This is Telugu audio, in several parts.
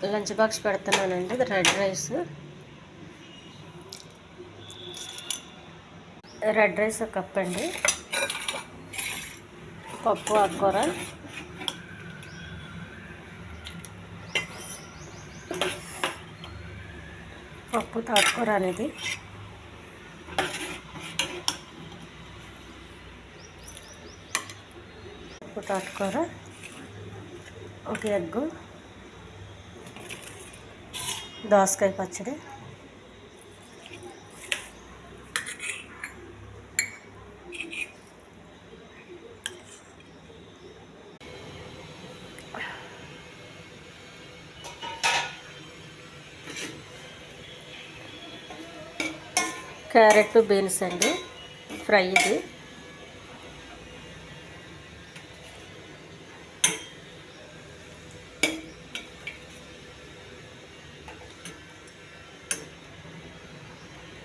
లంచ్ బాక్స్ పెడుతున్నానండి. ఇది రెడ్ రైస్. రెడ్ రైస్ ఒక కప్ అండి. పప్పు ఆకుకూర, పప్పు తోటకూర అనేది, పప్పు తోటకూర, ఒక ఎగ్గు, దోసకాయ పచ్చడి, క్యారెట్ బీన్స్ అండి ఫ్రై ఇది.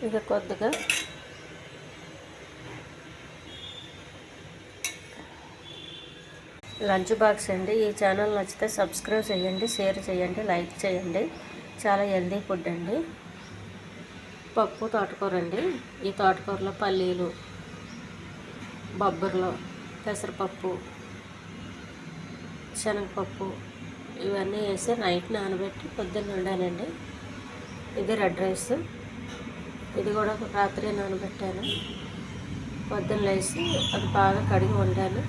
ఇక కొద్దిగా లంచ్ బాక్స్ అండి. ఈ ఛానల్ నచ్చితే సబ్స్క్రైబ్ చేయండి, షేర్ చేయండి, లైక్ చేయండి. చాలా హెల్దీ ఫుడ్ అండి. పప్పు తోటకూర అండి. ఈ తోటకూరలో పల్లీలు, బొబ్బర్లు, పెసరపప్పు, శనగపప్పు ఇవన్నీ వేసి నైట్ నానబెట్టి పొద్దున్న వండానండి. ఇది రెడ్ రైస్. ఇది కూడా రాత్రి నానబెట్టాను. పొద్దున్న లేసి అది బాగా కడిగి వండాను.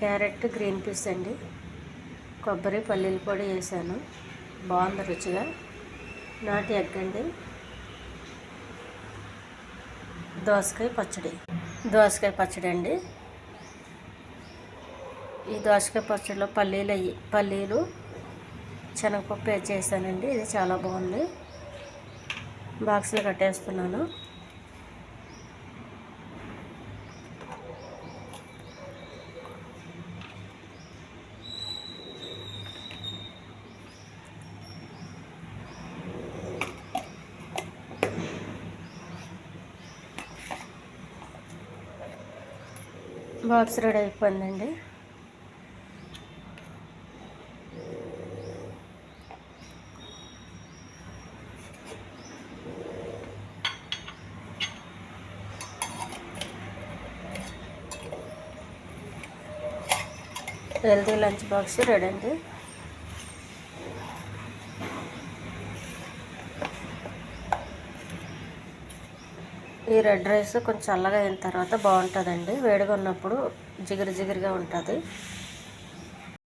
క్యారెట్ గ్రీన్ పీస్ అండి. కొబ్బరి పల్లీలు పొడి వేసాను. బాగుంది రుచిగా. నాటి ఎగ్ అండి. దోసకాయ పచ్చడి అండి. ఈ దోసకాయ పచ్చడిలో పల్లీలు శనగపప్పు వేసి చేశానండి. ఇది చాలా బాగుంది. బాక్స్లో కట్టేస్తున్నాను. బాక్స్ రెడీ అయిపోయిందండి. హెల్తీ లంచ్ బాక్స్ రెడీ అండి. ఈ రెడ్ రైస్ కొంచెం చల్లగా అయిన తర్వాత బాగుంటుందండి. వేడిగా ఉన్నప్పుడు జిగురుగా ఉంటుంది.